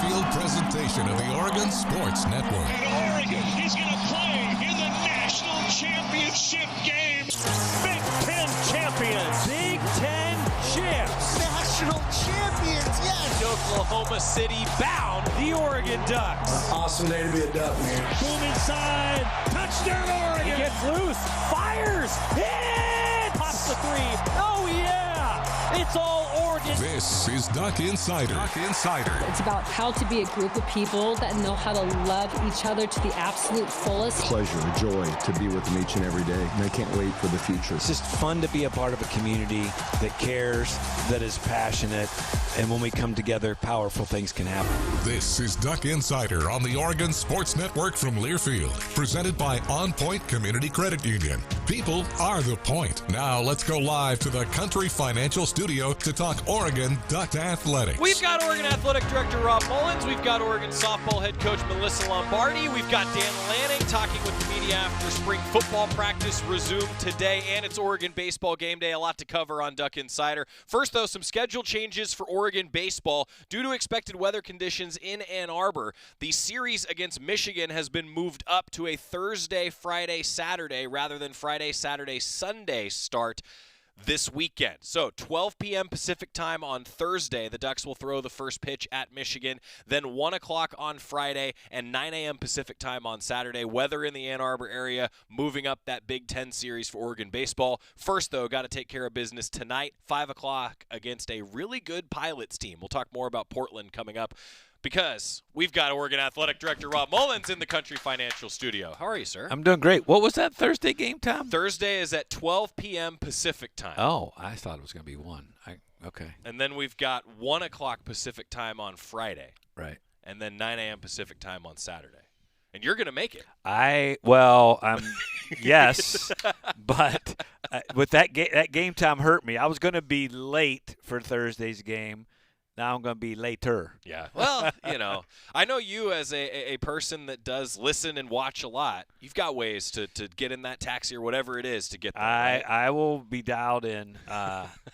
Learfield presentation of the Oregon Sports Network. And Oregon is going to play in the national championship game. Big Ten champions. Big Ten champs. National champions, yes. Oklahoma City bound the Oregon Ducks. Awesome day to be a Duck, man. Boom inside. Touchdown Oregon. He gets loose. Fires. Hit. Pops the three. Oh, yeah. It's all Oregon. This is Duck Insider. Duck Insider. It's about how to be a group of people that know how to love each other to the absolute fullest. Pleasure, joy to be with them each and every day. And I can't wait for the future. It's just fun to be a part of a community that cares, that is passionate, and when we come together, powerful things can happen. This is Duck Insider on the Oregon Sports Network from Learfield, presented by OnPoint Community Credit Union. People are the point. Now let's go live to the Country Financial Studio to talk Oregon Duck Athletics. We've got Oregon Athletic Director Rob Mullens. We've got Oregon softball head coach Melissa Lombardi. We've got Dan Lanning talking with the media after spring football practice resumed today, and it's Oregon baseball game day. A lot to cover on Duck Insider. First, though, some schedule changes for Oregon baseball. Due to expected weather conditions in Ann Arbor, the series against Michigan has been moved up to a Thursday, Friday, Saturday rather than Friday, Saturday, Sunday start this weekend. So 12 p.m. Pacific time on Thursday, the Ducks will throw the first pitch at Michigan. Then 1 o'clock on Friday and 9 a.m. Pacific time on Saturday. Weather in the Ann Arbor area moving up that Big Ten series for Oregon baseball. First, though, got to take care of business tonight, 5 o'clock, against a really good Pilots team. We'll talk more about Portland coming up, because we've got Oregon Athletic Director Rob Mullens in the Country Financial Studio. How are you, sir? I'm doing great. What was that Thursday game time? Thursday is at 12 p.m. Pacific time. Oh, I thought it was going to be 1. Okay. And then we've got 1 o'clock Pacific time on Friday. Right. And then 9 a.m. Pacific time on Saturday. And you're going to make it. Yes, but with that game time hurt me. I was going to be late for Thursday's game. Now I'm going to be later. Yeah. Well, I know you as a person that does listen and watch a lot. You've got ways to get in that taxi or whatever it is to get there. Right? I will be dialed in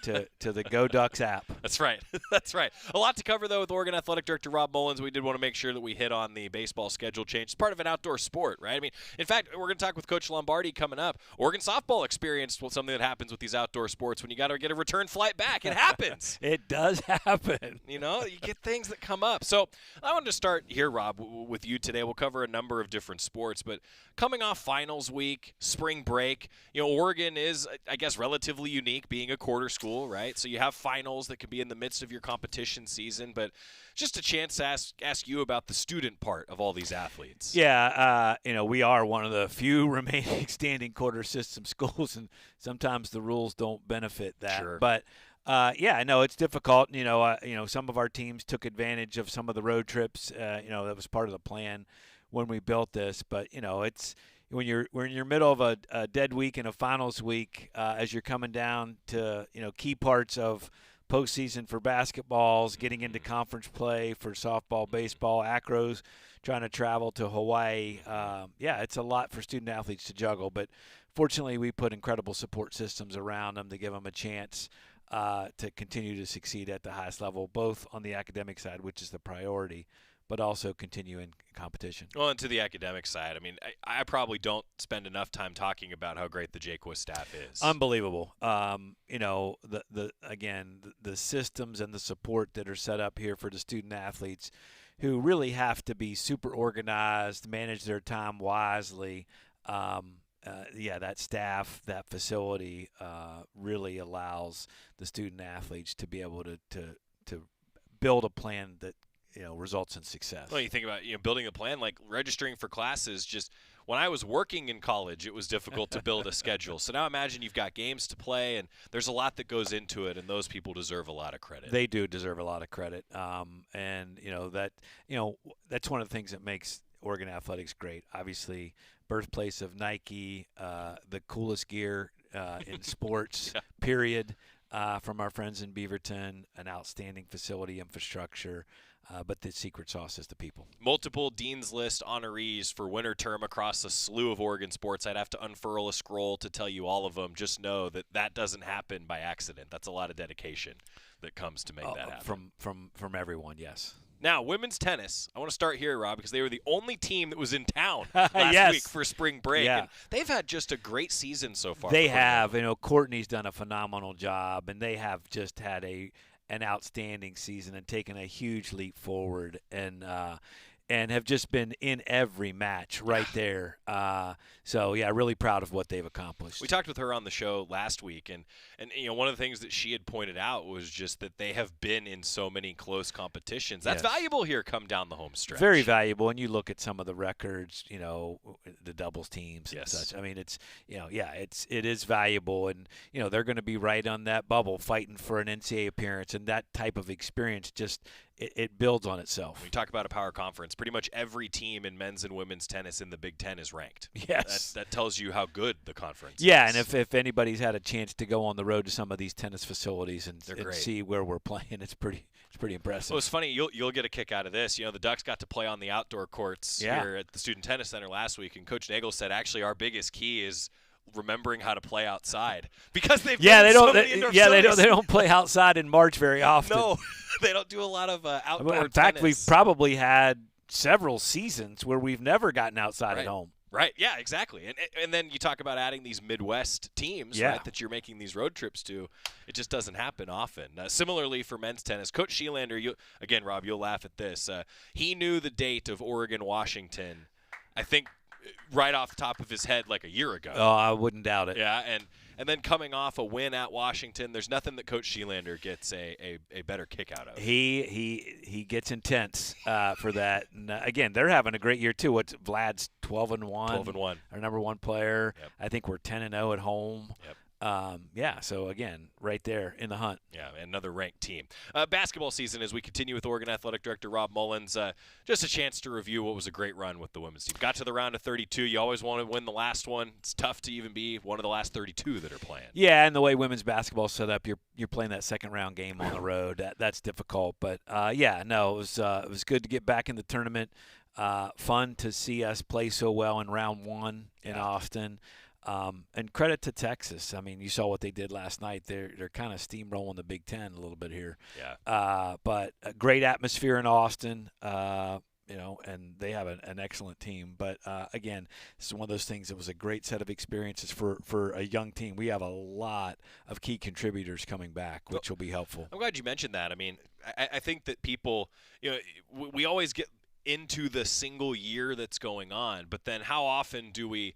to the Go Ducks app. That's right. That's right. A lot to cover, though, with Oregon Athletic Director Rob Mullens. We did want to make sure that we hit on the baseball schedule change. It's part of an outdoor sport, right? I mean, in fact, we're going to talk with Coach Lombardi coming up. Oregon softball experienced something that happens with these outdoor sports when you got to get a return flight back. It happens. It does happen. You get things that come up. So I wanted to start here, Rob, with you today. We'll cover a number of different sports, but coming off finals week, spring break, Oregon is, I guess, relatively unique being a quarter school, right? So you have finals that can be in the midst of your competition season, but just a chance to ask you about the student part of all these athletes. Yeah, we are one of the few remaining standing quarter system schools, and sometimes the rules don't benefit that. Sure. But I know it's difficult. Some of our teams took advantage of some of the road trips. That was part of the plan when we built this. But it's when you're in your middle of a dead week and a finals week, as you're coming down to key parts of postseason for basketballs, getting into conference play for softball, baseball, acros, trying to travel to Hawaii. It's a lot for student athletes to juggle. But fortunately, we put incredible support systems around them to give them a chance to continue to succeed at the highest level, both on the academic side, which is the priority, but also continue in competition. Well, and to the academic side, I mean, I probably don't spend enough time talking about how great the Jaquez staff is. Unbelievable. The systems and the support that are set up here for the student athletes who really have to be super organized, manage their time wisely. That staff, that facility really allows the student athletes to be able to build a plan that results in success. Well, you think about building a plan, like registering for classes. Just when I was working in college, it was difficult to build a schedule. So now imagine you've got games to play, and there's a lot that goes into it, and those people deserve a lot of credit. They do deserve a lot of credit, that's one of the things that makes Oregon athletics great. Obviously, birthplace of Nike, the coolest gear in sports, period, from our friends in Beaverton, an outstanding facility infrastructure, but the secret sauce is the people. Multiple Dean's List honorees for winter term across a slew of Oregon sports. I'd have to unfurl a scroll to tell you all of them. Just know that doesn't happen by accident. That's a lot of dedication that comes to make that happen. From everyone, yes. Now, women's tennis, I want to start here, Rob, because they were the only team that was in town last week for spring break. Yeah. And they've had just a great season so far. They have. Courtney's done a phenomenal job, and they have just had an outstanding season and taken a huge leap forward and have just been in every match right there. So, really proud of what they've accomplished. We talked with her on the show last week, and one of the things that she had pointed out was just that they have been in so many close competitions. That's valuable here come down the home stretch. Very valuable, and you look at some of the records, the doubles teams and such. I mean, it is valuable, and, they're going to be right on that bubble fighting for an NCAA appearance, and that type of experience just it builds on itself. When you talk about a power conference, pretty much every team in men's and women's tennis in the Big Ten is ranked. Yes. That tells you how good the conference is. Yeah, and if anybody's had a chance to go on the road to some of these tennis facilities and see where we're playing, it's pretty impressive. Well, it's funny. You'll get a kick out of this. The Ducks got to play on the outdoor courts here at the Student Tennis Center last week, and Coach Nagel said actually our biggest key is remembering how to play outside because they've they don't play outside in March very often. No, they don't do a lot of outdoor In fact, tennis. we've probably had several seasons where we've never gotten outside at home. Right, yeah, exactly. And then you talk about adding these Midwest teams right, that you're making these road trips to. It just doesn't happen often. Similarly for men's tennis, Coach Sheelander, again, Rob, you'll laugh at this. He knew the date of Oregon-Washington, I think, right off the top of his head like a year ago. Oh, I wouldn't doubt it. Yeah, and then coming off a win at Washington, there's nothing that Coach Sheelander gets a better kick out of. He gets intense for that. And, again, they're having a great year too. Vlad's 12-1. 12-1. Our number one player. Yep. I think we're 10-0 at home. Yep. So again, right there in the hunt. Yeah, another ranked team. Basketball season as we continue with Oregon Athletic Director Rob Mullens. Just a chance to review what was a great run with the women's team. Got to the round of 32. You always want to win the last one. It's tough to even be one of the last 32 that are playing. Yeah, and the way women's basketball is set up, you're playing that second round game on the road. That's difficult, but it was good to get back in the tournament. Fun to see us play so well in round one in Austin. And credit to Texas. I mean, you saw what they did last night. They're kind of steamrolling the Big Ten a little bit here. Yeah. But a great atmosphere in Austin. And they have an excellent team. But again, this is one of those things. It was a great set of experiences for a young team. We have a lot of key contributors coming back, which will be helpful. I'm glad you mentioned that. I mean, I think that people, we always get into the single year that's going on, but then how often do we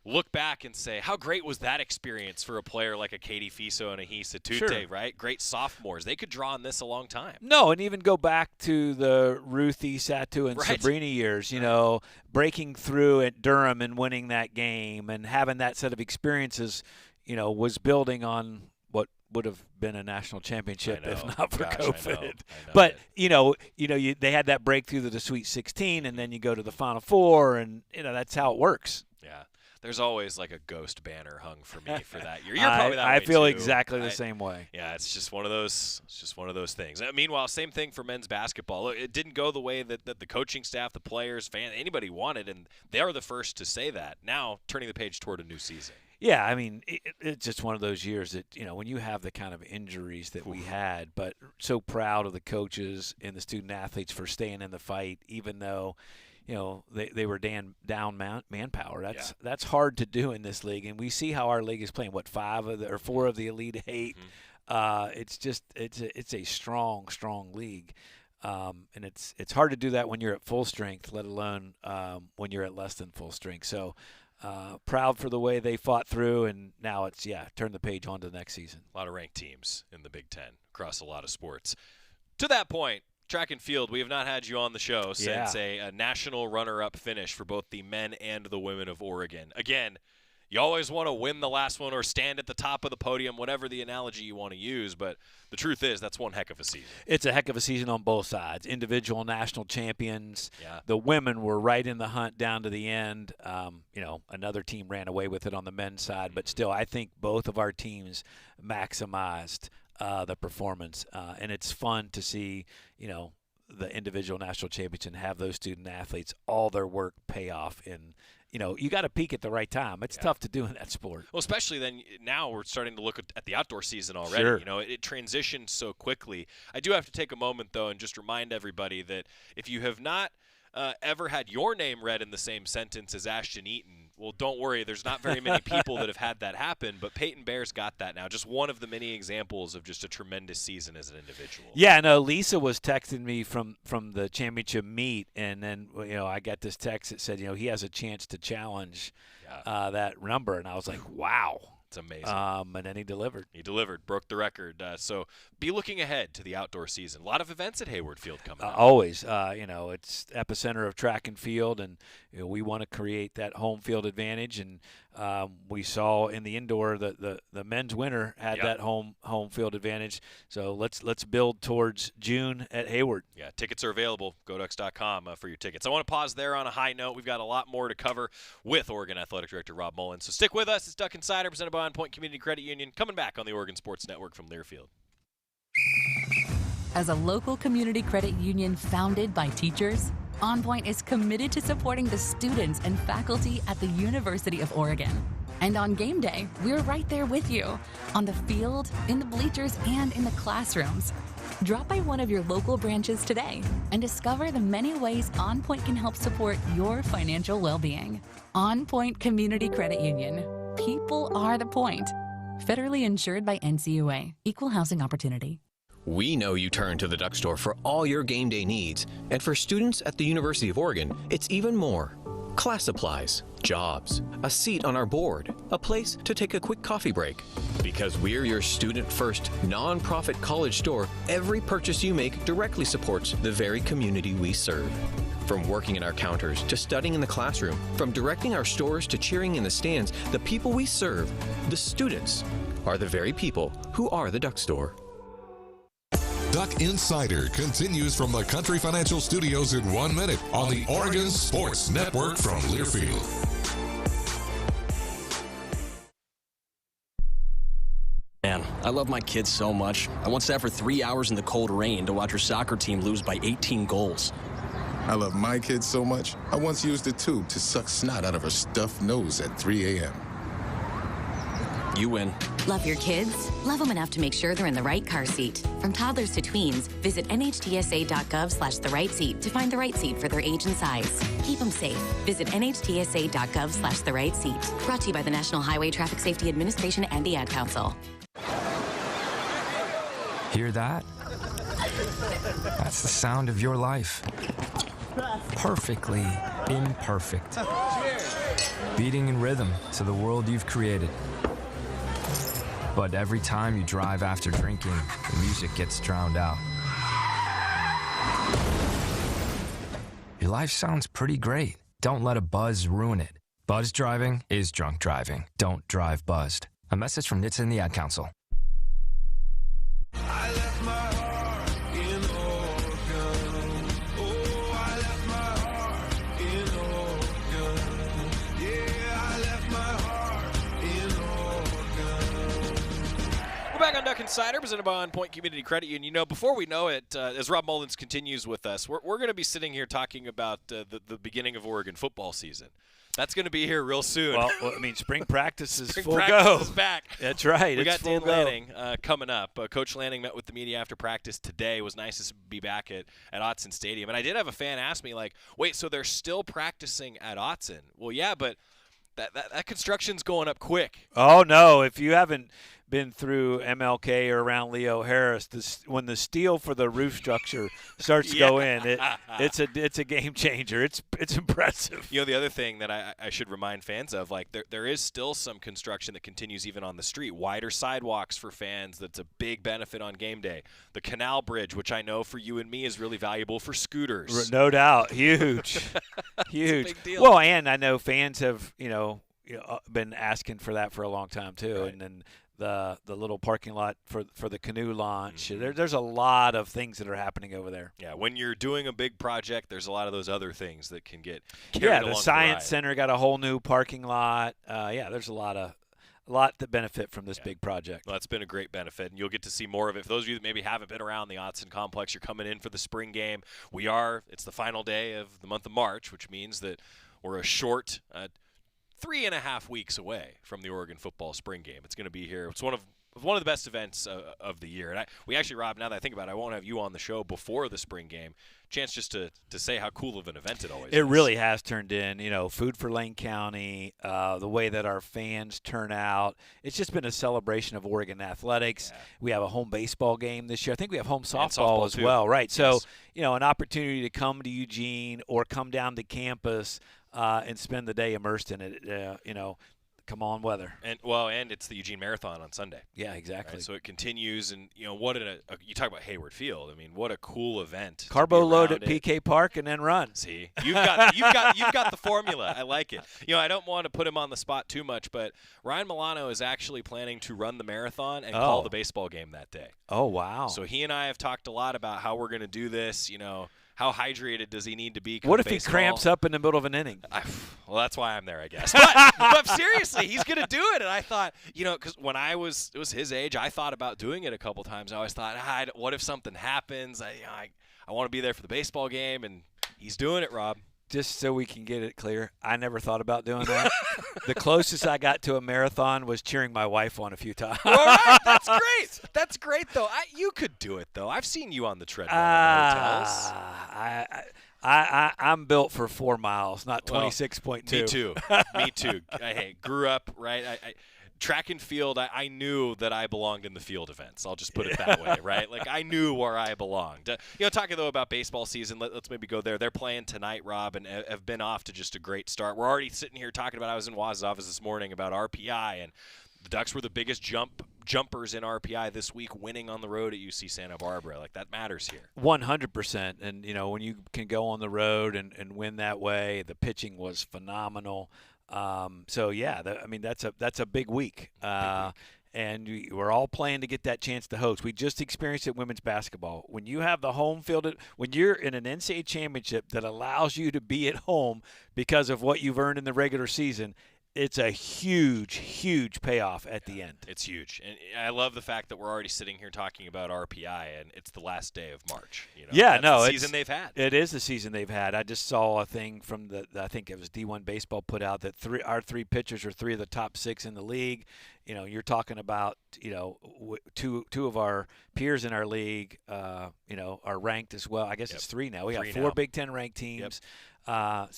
look back and say, how great was that experience for a player like a Katie Fiso and a Hisa Tute, right? Great sophomores. They could draw on this a long time. No, and even go back to the Ruthie, Satu, and Sabrina years, breaking through at Durham and winning that game and having that set of experiences, was building on what would have been a national championship if not for COVID. I know but, they had that breakthrough to the Sweet 16, and then you go to the Final Four, and, that's how it works. Yeah. There's always like a ghost banner hung for me for that year. You're probably that way I feel too. exactly the same way. Yeah, it's just one of those. It's just one of those things. Meanwhile, same thing for men's basketball. It didn't go the way that the coaching staff, the players, fans, anybody wanted, and they are the first to say that. Now, turning the page toward a new season. Yeah, I mean, it's just one of those years that, when you have the kind of injuries that we had, but so proud of the coaches and the student athletes for staying in the fight, even though, they were down manpower. That's hard to do in this league, and we see how our league is playing. What, 4 of the Elite 8? Mm-hmm. It's a strong league, and it's hard to do that when you're at full strength, let alone when you're at less than full strength. So proud for the way they fought through, and now it's turn the page on to the next season. A lot of ranked teams in the Big Ten across a lot of sports. To that point. Track and field, we have not had you on the show since a national runner-up finish for both the men and the women of Oregon. Again, you always want to win the last one or stand at the top of the podium, whatever the analogy you want to use, but the truth is that's one heck of a season. It's a heck of a season on both sides. Individual national champions. Yeah. The women were right in the hunt down to the end. Another team ran away with it on the men's side, but still I think both of our teams maximized the performance, and it's fun to see, the individual national champions and have those student athletes, all their work pay off in you got to peak at the right time. It's tough to do in that sport. Well, especially then now we're starting to look at the outdoor season already. Sure. It transitions so quickly. I do have to take a moment, though, and just remind everybody that if you have not ever had your name read in the same sentence as Ashton Eaton, well, don't worry. There's not very many people that have had that happen, but Peyton Bear's got that now. Just one of the many examples of just a tremendous season as an individual. Yeah, no, Lisa was texting me from the championship meet, and then I got this text that said he has a chance to challenge that number, and I was like, wow. It's amazing. And then he delivered. He delivered, broke the record. So be looking ahead to the outdoor season. A lot of events at Hayward Field coming up. Always. It's epicenter of track and field, and we want to create that home field advantage. And we saw in the indoor the men's winner had that home field advantage. So let's build towards June at Hayward. Yeah, tickets are available. GoDucks.com for your tickets. I want to pause there on a high note. We've got a lot more to cover with Oregon Athletic Director Rob Mullens. So stick with us. It's Duck Insider presented by OnPoint Community Credit Union. Coming back on the Oregon Sports Network from Learfield. As a local community credit union founded by teachers, OnPoint is committed to supporting the students and faculty at the University of Oregon. And on game day, we're right there with you, on the field, in the bleachers, and in the classrooms. Drop by one of your local branches today and discover the many ways OnPoint can help support your financial well-being. OnPoint Community Credit Union. People are the point. Federally insured by NCUA. Equal housing opportunity. We know you turn to the Duck Store for all your game day needs. And for students at the University of Oregon, it's even more. Class supplies, jobs, a seat on our board, a place to take a quick coffee break. Because we're your student-first, non-profit college store, every purchase you make directly supports the very community we serve. From working at our counters to studying in the classroom, from directing our stores to cheering in the stands, the people we serve, the students, are the very people who are the Duck Store. Duck Insider continues from the Country Financial Studios in 1 minute on the Oregon Sports Network from Learfield. Man, I love my kids so much. I once sat for 3 hours in the cold rain to watch her soccer team lose by 18 goals. I love my kids so much, I once used a tube to suck snot out of her stuffed nose at 3 a.m. You win. Love your kids? Love them enough to make sure they're in the right car seat. From toddlers to tweens, visit nhtsa.gov/the-right-seat to find the right seat for their age and size. Keep them safe. Visit nhtsa.gov/the-right-seat. Brought to you by the National Highway Traffic Safety Administration and the Ad Council. Hear that? That's the sound of your life. Perfectly imperfect. Beating in rhythm to the world you've created. But every time you drive after drinking, the music gets drowned out. Your life sounds pretty great. Don't let a buzz ruin it. Buzz driving is drunk driving. Don't drive buzzed. A message from NHTSA and the Ad Council. I left my heart in Oregon. Oh, I left my heart in Oregon. Yeah, I left my heart in Oregon. We're back on Duck Insider, presented by OnPoint Community Credit Union. Before we know it, as Rob Mullens continues with us, we're going to be sitting here talking about the beginning of Oregon football season. That's going to be here real soon. Well, I mean, spring practice is full practice go. is back. That's right. We It's got full Dan go. Lanning coming up. Coach Lanning met with the media after practice today. It was nice to be back at Autzen Stadium. And I did have a fan ask me, like, wait, so they're still practicing at Autzen? Well, yeah, but that construction's going up quick. Oh, no. If you haven't been through MLK or around Leo Harris, when the steel for the roof structure starts to go in, it's a game changer. It's impressive. The other thing that I should remind fans of, like there is still some construction that continues even on the street. Wider sidewalks for fans, that's a big benefit on game day. The canal bridge, which I know for you and me is really valuable for scooters. No doubt. Huge. Huge. It's a big deal. Well, and I know fans have, been asking for that for a long time too. Right. And then the little parking lot for the canoe launch. Mm-hmm. There's a lot of things that are happening over there. Yeah, when you're doing a big project, there's a lot of those other things that can get carried along the Science the Center got a whole new parking lot. There's a lot that benefit from this big project. Well, that's been a great benefit, and you'll get to see more of it. For those of you that maybe haven't been around the Autzen complex, you're coming in for the spring game. It's the final day of the month of March, which means that we're a short 3.5 weeks away from the Oregon football spring game. It's going to be here. It's one of the best events of the year. And we actually, Rob, now that I think about it, I won't have you on the show before the spring game. Chance just to say how cool of an event it always is. It really has turned in, food for Lane County, the way that our fans turn out. It's just been a celebration of Oregon athletics. Yeah. We have a home baseball game this year. I think we have home softball as well, right? Yes. So, an opportunity to come to Eugene or come down to campus and spend the day immersed in it, come on weather. And it's the Eugene Marathon on Sunday. Yeah, exactly. Right? So it continues, and you talk about Hayward Field. I mean, what a cool event. Carbo load at PK Park and then run. See, you've got the formula. I like it. I don't want to put him on the spot too much, but Ryan Milano is actually planning to run the marathon and call the baseball game that day. Oh, wow. So he and I have talked a lot about how we're going to do this, How hydrated does he need to be? What if he cramps up in the middle of an inning? Well, that's why I'm there, I guess. But seriously, he's going to do it. And I thought, because when it was his age, I thought about doing it a couple times. I always thought, what if something happens? I want to be there for the baseball game, and he's doing it, Rob. Just so we can get it clear, I never thought about doing that. The closest I got to a marathon was cheering my wife on a few times. All right, that's great. That's great, though. You could do it, though. I've seen you on the treadmill in hotels. I'm built for 4 miles, not 26.2. Me too. Me too. Hey, grew up, right? Track and field, I knew that I belonged in the field events. I'll just put it that way, right? Like, I knew where I belonged. Talking, though, about baseball season, let's maybe go there. They're playing tonight, Rob, and have been off to just a great start. We're already sitting here talking about, I was in Waz's office this morning about RPI, and the Ducks were the biggest jumpers in RPI this week, winning on the road at UC Santa Barbara. Like, that matters here. 100%. And, when you can go on the road and win that way, the pitching was phenomenal. That's a big week. And we're all playing to get that chance to host. We just experienced it in women's basketball. When you have the home field, when you're in an NCAA championship that allows you to be at home because of what you've earned in the regular season, it's a huge, huge payoff at the end. It's huge. And I love the fact that we're already sitting here talking about RPI, and it's the last day of March. That's the season they've had. It is the season they've had. I just saw a thing from I think it was D1 Baseball put out that our three pitchers are 3 of the top 6 in the league. You're talking about, two of our peers in our league, are ranked as well. I guess it's 3 now. We got 4 Big Ten ranked teams. Yep.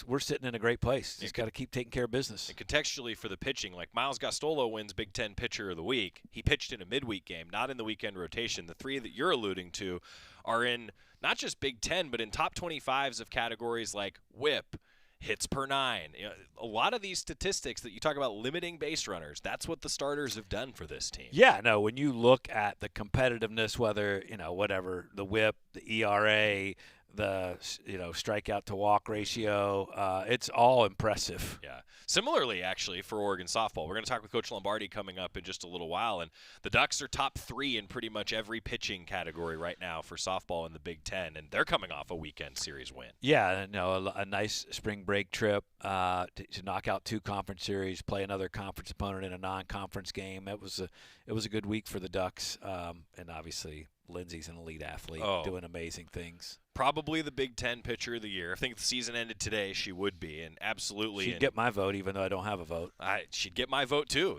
We're sitting in a great place. Just got to keep taking care of business. And contextually for the pitching, like Miles Gastolo wins Big Ten Pitcher of the Week. He pitched in a midweek game, not in the weekend rotation. The 3 that you're alluding to are in not just Big Ten, but in top 25s of categories like WHIP, hits per 9. A lot of these statistics that you talk about limiting base runners, that's what the starters have done for this team. Yeah, no, when you look at the competitiveness, whether, whatever, the WHIP, the ERA, the strikeout to walk ratio, it's all impressive. Yeah. Similarly, actually, for Oregon softball, we're going to talk with Coach Lombardi coming up in just a little while, and the Ducks are top 3 in pretty much every pitching category right now for softball in the Big Ten, and they're coming off a weekend series win. Yeah, a nice spring break trip to knock out 2 conference series, play another conference opponent in a non-conference game. It was a good week for the Ducks, and obviously Lindsay's an elite athlete doing amazing things. Probably the Big Ten pitcher of the year. I think if the season ended today, she would be, and absolutely. She'd get my vote, even though I don't have a vote. She'd get my vote too.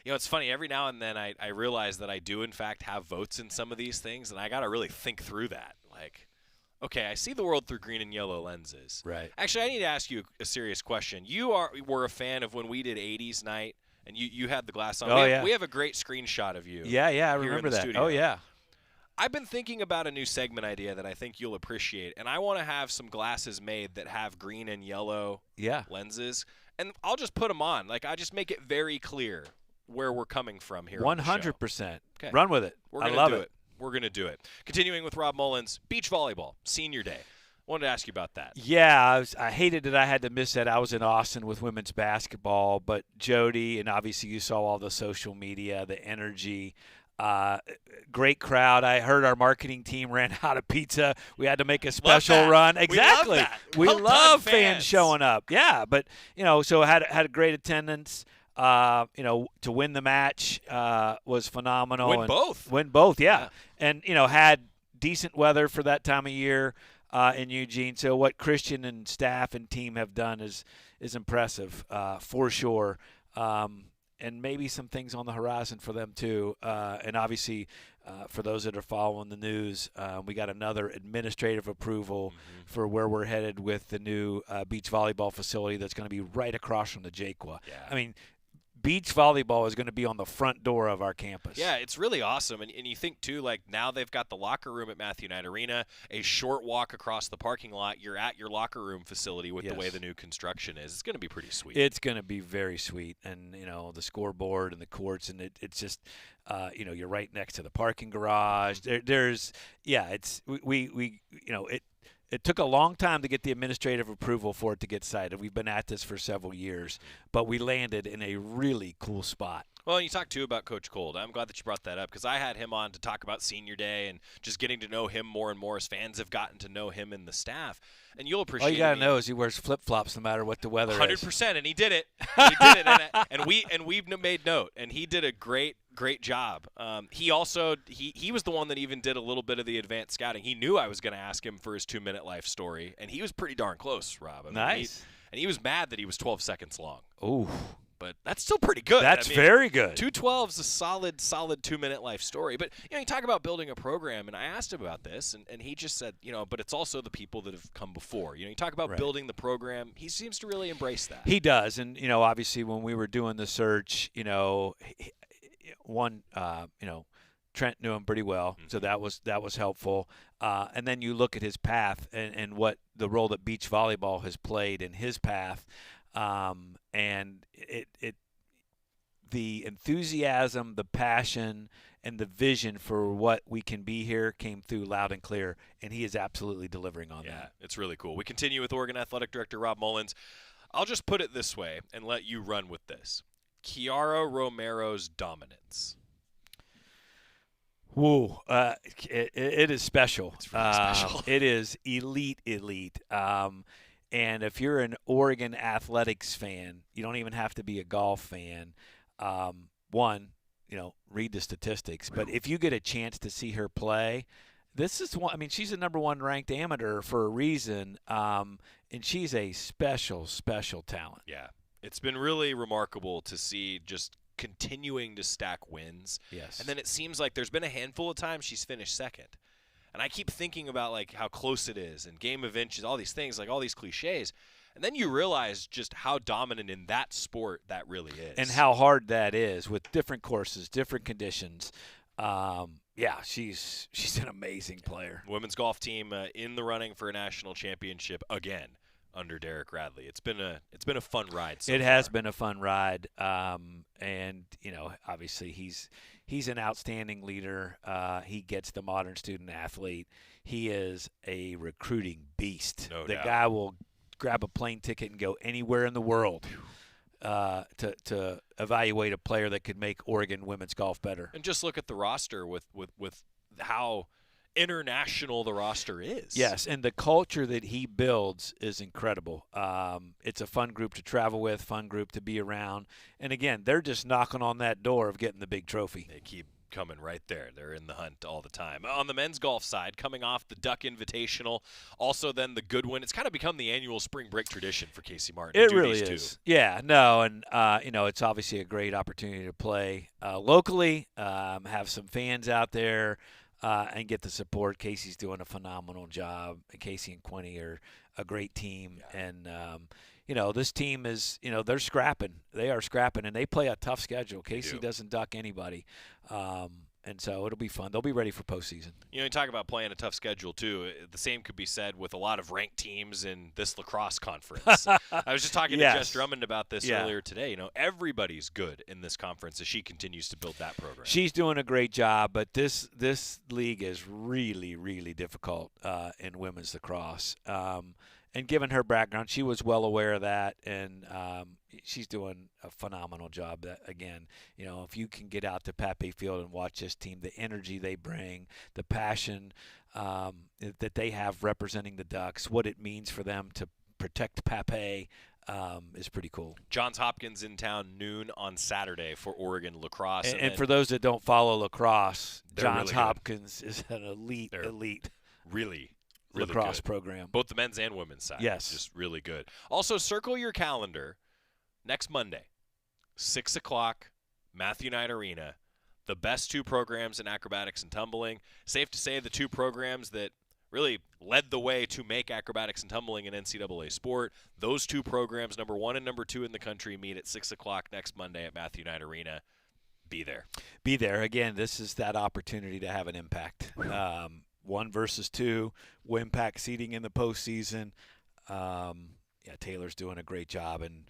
It's funny. Every now and then, I realize that I do in fact have votes in some of these things, and I got to really think through that. Like, okay, I see the world through green and yellow lenses. Right. Actually, I need to ask you a serious question. Were a fan of when we did 80s night, and you had the glass on. We have a great screenshot of you. Yeah, I remember that. Studio. Oh yeah. I've been thinking about a new segment idea that I think you'll appreciate, and I want to have some glasses made that have green and yellow lenses, and I'll just put them on. Like, I just make it very clear where we're coming from here. 100%. Okay. Run with it. I love it. We're going to do it. Continuing with Rob Mullens, beach volleyball, senior day. Wanted to ask you about that. Yeah, I hated that I had to miss that. I was in Austin with women's basketball, but Jody, and obviously you saw all the social media, the energy. Great crowd. I heard our marketing team ran out of pizza. We had to make a special run. Exactly. We love fans showing up. Yeah, but so had a great attendance. To win the match was phenomenal. Win both. Win both. Yeah. And had decent weather for that time of year. in Eugene. So what Christian and staff and team have done is impressive for sure. And maybe some things on the horizon for them too. And obviously, for those that are following the news, we got another administrative approval for where we're headed with the new beach volleyball facility that's going to be right across from the Jaquaa. Yeah. I mean, beach volleyball is going to be on the front door of our campus. Yeah, it's really awesome. And you think, too, like now they've got the locker room at Matthew Knight Arena, a short walk across the parking lot. You're at your locker room facility with the way the new construction is. It's going to be pretty sweet. It's going to be very sweet. And, the scoreboard and the courts, and it's just, you're right next to the parking garage. It took a long time to get the administrative approval for it to get cited. We've been at this for several years, but we landed in a really cool spot. Well, and you talked, too, about Coach Cold. I'm glad that you brought that up because I had him on to talk about Senior Day and just getting to know him more and more as fans have gotten to know him and the staff. And you'll appreciate it. All you got to know is he wears flip-flops no matter what the weather is. 100%, and he did it. He did it, and we've made note, and he did a great job. He also he was the one that even did a little bit of the advanced scouting. He knew I was going to ask him for his 2-minute life story, and he was pretty darn close, Rob. I mean, nice. He was mad that he was 12 seconds long. Ooh. But that's still pretty good. That's very good. 2:12 is a solid 2-minute life story. But, you talk about building a program, and I asked him about this, and he just said, but it's also the people that have come before. You talk about building the program. He seems to really embrace that. He does. And, obviously when we were doing the search, Trent knew him pretty well, so that was helpful. And then you look at his path and what the role that beach volleyball has played in his path. And the enthusiasm, the passion, and the vision for what we can be here came through loud and clear, and he is absolutely delivering on that. Yeah, it's really cool. We continue with Oregon Athletic Director Rob Mullens. I'll just put it this way and let you run with this. Kiara Romero's dominance. Whoa, it is special. It's really special. It is elite. And if you're an Oregon athletics fan, you don't even have to be a golf fan. Read the statistics. But if you get a chance to see her play, this is one. I mean, she's a number 1 ranked amateur for a reason, and she's a special talent. Yeah, it's been really remarkable to see just continuing to stack wins. Yes. And then it seems like there's been a handful of times she's finished second. And I keep thinking about, like, how close it is and game of inches, all these things, like all these cliches. And then you realize just how dominant in that sport that really is. And how hard that is with different courses, different conditions. She's an amazing player. Women's golf team in the running for a national championship again under Derek Radley. It's been a fun ride so It far. has been a fun ride. And obviously he's an outstanding leader. He gets the modern student athlete. He is a recruiting beast. No the doubt. guy will grab a plane ticket and go anywhere in the world to evaluate a player that could make Oregon women's golf better. And just look at the roster with how international the roster is. Yes, and the culture that he builds is incredible. It's a fun group to travel with, fun group to be around. And again, they're just knocking on that door of getting the big trophy. They keep coming right there. They're in the hunt all the time. On the men's golf side, coming off the Duck Invitational, also then the Goodwin. It's kind of become the annual spring break tradition for Casey Martin. It really is. Yeah, no, and it's obviously a great opportunity to play locally, have some fans out there, and get the support. Casey's doing a phenomenal job. Casey and Quinny are a great team, and this team is, they're scrapping. They are scrapping, and they play a tough schedule. Casey doesn't duck anybody, and so it'll be fun. They'll be ready for postseason. You talk about playing a tough schedule, too. The same could be said with a lot of ranked teams in this lacrosse conference. I was just talking to Jess Drummond about this earlier today. Everybody's good in this conference as she continues to build that program. She's doing a great job, but this league is really, really difficult in women's lacrosse. And given her background, she was well aware of that, and she's doing a phenomenal job. Again, if you can get out to Pape Field and watch this team, the energy they bring, the passion that they have representing the Ducks, what it means for them to protect Pape is pretty cool. Johns Hopkins in town noon on Saturday for Oregon lacrosse. And for those that don't follow lacrosse, Johns really Hopkins is an elite. Really lacrosse program. Both the men's and women's side. Yes. Just really good. Also, circle your calendar. Next Monday, 6 o'clock, Matthew Knight Arena. The best two programs in acrobatics and tumbling. Safe to say the two programs that really led the way to make acrobatics and tumbling an NCAA sport. Those two programs, number 1 and number 2 in the country, meet at 6 o'clock next Monday at Matthew Knight Arena. Be there. Be there. Again, this is that opportunity to have an impact. 1 versus 2 will impact seeding in the postseason. Taylor's doing a great job, and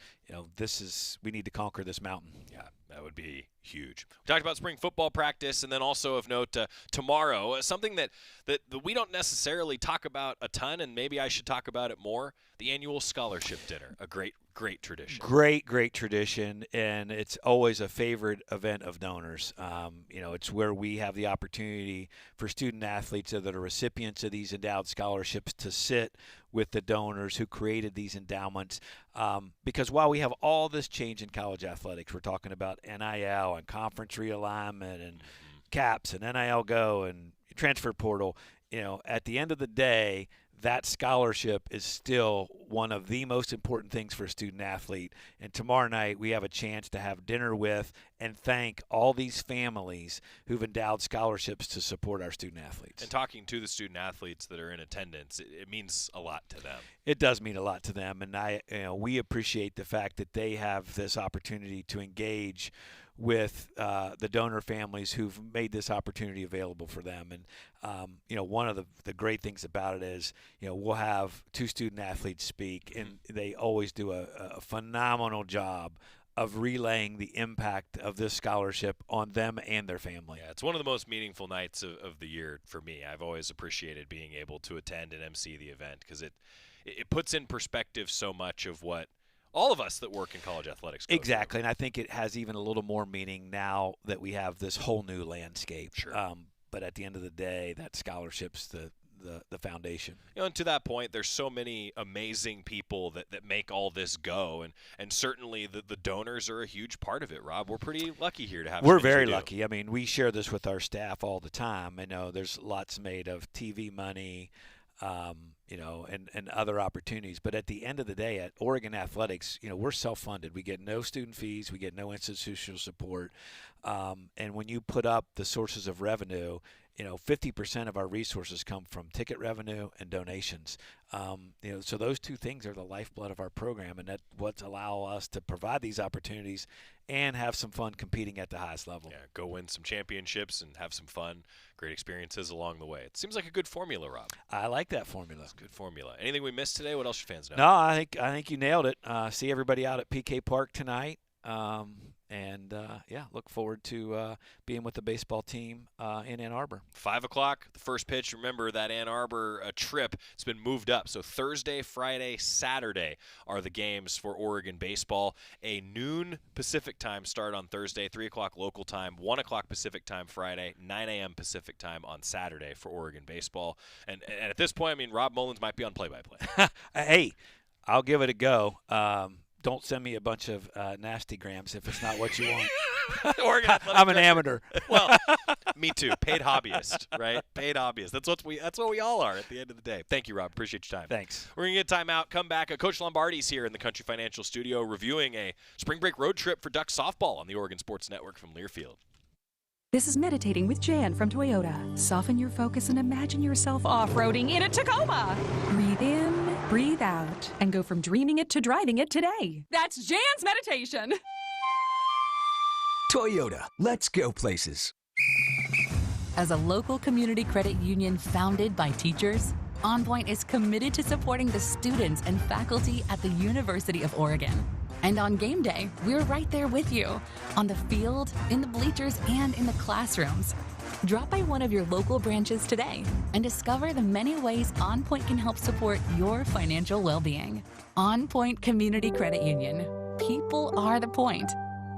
we need to conquer this mountain. Yeah, that would be huge. We talked about spring football practice, and then also of note tomorrow, something that we don't necessarily talk about a ton, and maybe I should talk about it more, the annual scholarship dinner, a great tradition. Great tradition, and it's always a favorite event of donors. It's where we have the opportunity for student athletes that are recipients of these endowed scholarships to sit with the donors who created these endowments. Because while we have all this change in college athletics, we're talking about NIL and conference realignment and caps and NIL Go and transfer portal. At the end of the day, that scholarship is still one of the most important things for a student athlete. And tomorrow night we have a chance to have dinner with and thank all these families who've endowed scholarships to support our student athletes. And talking to the student athletes that are in attendance, it means a lot to them. It does mean a lot to them, and we appreciate the fact that they have this opportunity to engage with the donor families who've made this opportunity available for them. And, one of the great things about it is, we'll have 2 student athletes speak, and they always do a phenomenal job of relaying the impact of this scholarship on them and their family. Yeah, it's one of the most meaningful nights of the year for me. I've always appreciated being able to attend and MC the event because it puts in perspective so much of what all of us that work in college athletics go exactly, through. And I think it has even a little more meaning now that we have this whole new landscape. Sure. But at the end of the day, that scholarship's the foundation. And to that point, there's so many amazing people that make all this go, and certainly the donors are a huge part of it, Rob. We're pretty lucky here to have We're very lucky. I mean, we share this with our staff all the time. I know there's lots made of TV money, and other opportunities. But at the end of the day, at Oregon Athletics, we're self-funded. We get no student fees. We get no institutional support. And when you put up the sources of revenue, 50% of our resources come from ticket revenue and donations. So those two things are the lifeblood of our program, and that's what allow us to provide these opportunities and have some fun competing at the highest level. Yeah, go win some championships and have some fun, great experiences along the way. It seems like a good formula, Rob. I like that formula. It's a good formula. Anything we missed today? What else should fans know? No, I think you nailed it. See everybody out at PK Park tonight. Look forward to being with the baseball team in Ann Arbor. 5 o'clock, the first pitch. Remember that Ann Arbor trip, it's been moved up. So Thursday, Friday, Saturday are the games for Oregon baseball. A noon Pacific time start on Thursday, 3 o'clock local time, 1 o'clock Pacific time Friday, 9 a.m. Pacific time on Saturday for Oregon baseball. And at this point, Rob Mullens might be on play-by-play. Hey, I'll give it a go. Don't send me a bunch of nasty grams if it's not what you want. I'm an amateur. Well, me too. Paid hobbyist, right? Paid hobbyist. That's what we all are at the end of the day. Thank you, Rob. Appreciate your time. Thanks. We're going to get time out. Come back. Coach Lombardi's here in the Country Financial Studio reviewing a spring break road trip for Duck softball on the Oregon Sports Network from Learfield. This is Meditating with Jan from Toyota. Soften your focus and imagine yourself off-roading in a Tacoma. Breathe in, breathe out, and go from dreaming it to driving it today. That's Jan's meditation. Toyota, let's go places. As a local community credit union founded by teachers, OnPoint is committed to supporting the students and faculty at the University of Oregon. And on game day, we're right there with you, on the field, in the bleachers, and in the classrooms. Drop by one of your local branches today and discover the many ways OnPoint can help support your financial well-being. OnPoint Community Credit Union. People are the point.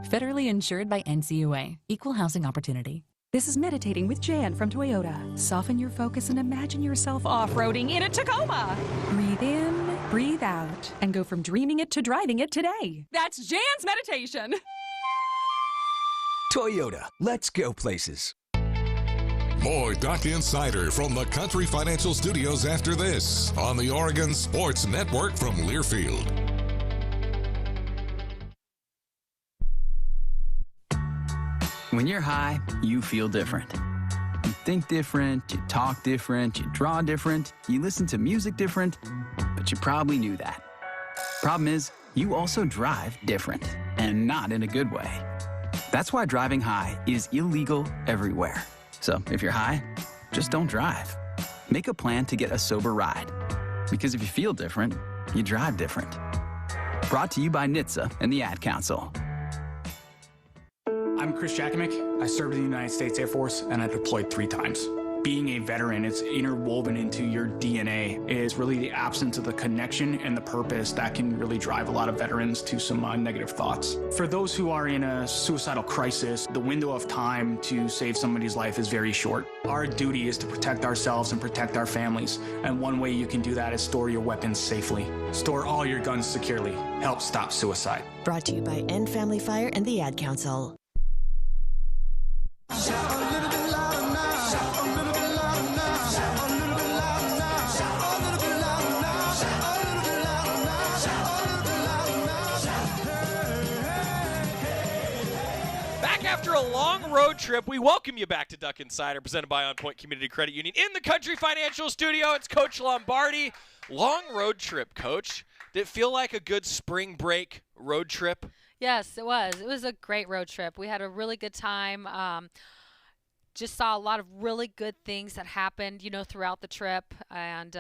Federally insured by NCUA. Equal housing opportunity. This is Meditating with Jan from Toyota. Soften your focus and imagine yourself off-roading in a Tacoma. Breathe in, breathe out, and go from dreaming it to driving it today. That's Jan's meditation. Toyota, let's go places. More Duck Insider from the Country Financial Studios after this on the Oregon Sports Network from Learfield. When you're high, you feel different. You think different, you talk different, you draw different, you listen to music different, but you probably knew that. Problem is, you also drive different, and not in a good way. That's why driving high is illegal everywhere. So if you're high, just don't drive. Make a plan to get a sober ride. Because if you feel different, you drive different. Brought to you by NHTSA and the Ad Council. I'm Chris Jakimick. I served in the United States Air Force and I deployed 3 times. Being a veteran, it's interwoven into your DNA. It is really the absence of the connection and the purpose that can really drive a lot of veterans to some negative thoughts. For those who are in a suicidal crisis, the window of time to save somebody's life is very short. Our duty is to protect ourselves and protect our families. And one way you can do that is store your weapons safely. Store all your guns securely. Help stop suicide. Brought to you by End Family Fire and the Ad Council. After a long road trip, we welcome you back to Duck Insider, presented by OnPoint Community Credit Union. In the Country Financial Studio, it's Coach Lombardi. Long road trip, Coach. Did it feel like a good spring break road trip? Yes, it was. It was a great road trip. We had a really good time. Just saw a lot of really good things that happened, throughout the trip, and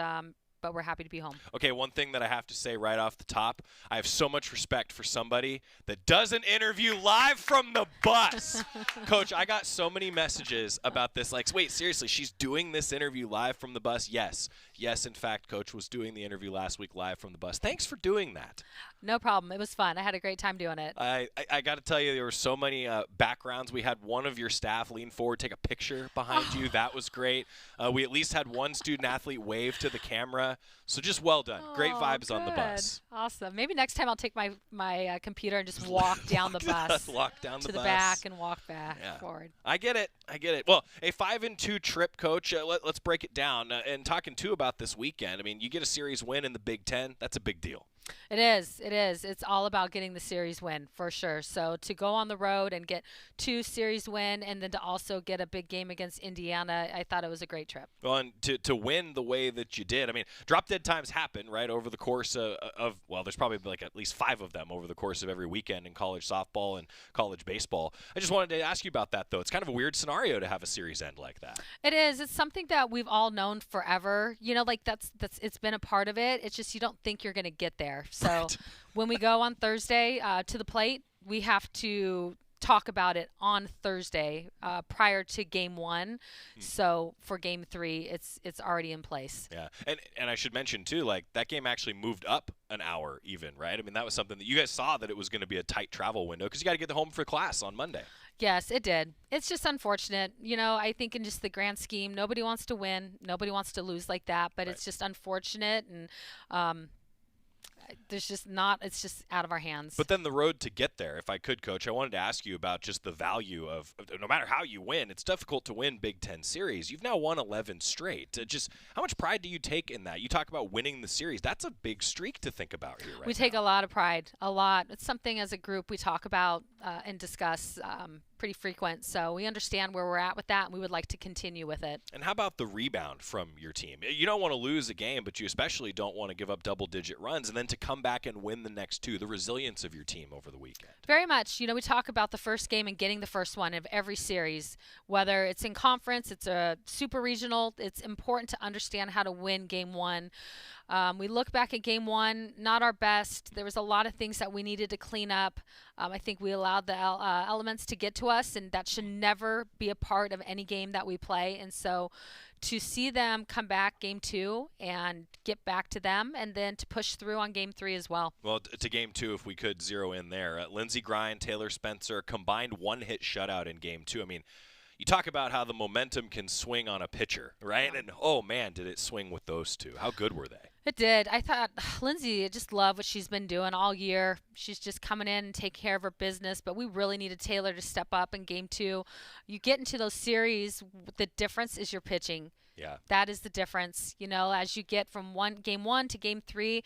but we're happy to be home. Okay, one thing that I have to say right off the top, I have so much respect for somebody that does an interview live from the bus. Coach, I got so many messages about this. Like, wait, seriously, she's doing this interview live from the bus? Yes. Yes, in fact, Coach was doing the interview last week live from the bus. Thanks for doing that. No problem. It was fun. I had a great time doing it. I got to tell you, there were so many backgrounds. We had one of your staff lean forward, take a picture behind you. That was great. We at least had one student-athlete wave to the camera. So just well done. Great vibes on the bus. Awesome. Maybe next time I'll take my computer and just walk down the bus. Walk down to the the bus. back and walk back forward. I get it. Well, a 5-2 trip, Coach. Let's break it down. And talking, too, about this weekend. I mean, you get a series win in the Big Ten. That's a big deal. It is. It's all about getting the series win, for sure. So to go on the road and get 2 series win and then to also get a big game against Indiana, I thought it was a great trip. Well, and to win the way that you did, I mean, drop-dead times happen, right, over the course of there's probably like at least 5 of them over the course of every weekend in college softball and college baseball. I just wanted to ask you about that, though. It's kind of a weird scenario to have a series end like that. It is. It's something that we've all known forever. That's it's been a part of it. It's just you don't think you're going to get there. So when we go on Thursday to the plate, we have to talk about it on Thursday prior to game 1. So for game 3, it's already in place. Yeah, and I should mention too, like that game actually moved up an hour even, right? I mean, that was something that you guys saw, that it was going to be a tight travel window because you got to get home for class on Monday. Yes, it did. It's just unfortunate. I think in just the grand scheme, nobody wants to win, nobody wants to lose like that, but It's just unfortunate, and there's just not, it's just out of our hands. But then the road to get there, if I could, Coach, I wanted to ask you about just the value of no matter how you win, it's difficult to win Big Ten series. You've now won 11 straight. Just how much pride do you take in that? You talk about winning the series. That's a big streak to think about here, right? We take a lot of pride, a lot. It's something as a group we talk about and discuss pretty frequent. So we understand where we're at with that, and we would like to continue with it. And how about the rebound from your team? You don't want to lose a game, but you especially don't want to give up double-digit runs, and then to come back and win the next 2, the resilience of your team over the weekend. Very much. We talk about the first game and getting the first one of every series, whether it's in conference, it's a super regional. It's important to understand how to win game 1. We look back at game 1, not our best. There was a lot of things that we needed to clean up. I think we allowed the elements to get to us, and that should never be a part of any game that we play. And so to see them come back game 2 and get back to them, and then to push through on game 3 as well. Well, to game 2, if we could zero in there, Lindsey Grind, Taylor Spencer, combined 1-hit shutout in game 2. I mean, you talk about how the momentum can swing on a pitcher, right? And, oh, man, did it swing with those 2. How good were they? It did. I thought Lindsay, I just love what she's been doing all year. She's just coming in and taking care of her business, but we really needed Taylor to step up in game 2. You get into those series, the difference is your pitching. Yeah. That is the difference. You know, as you get from game 1 to game 3,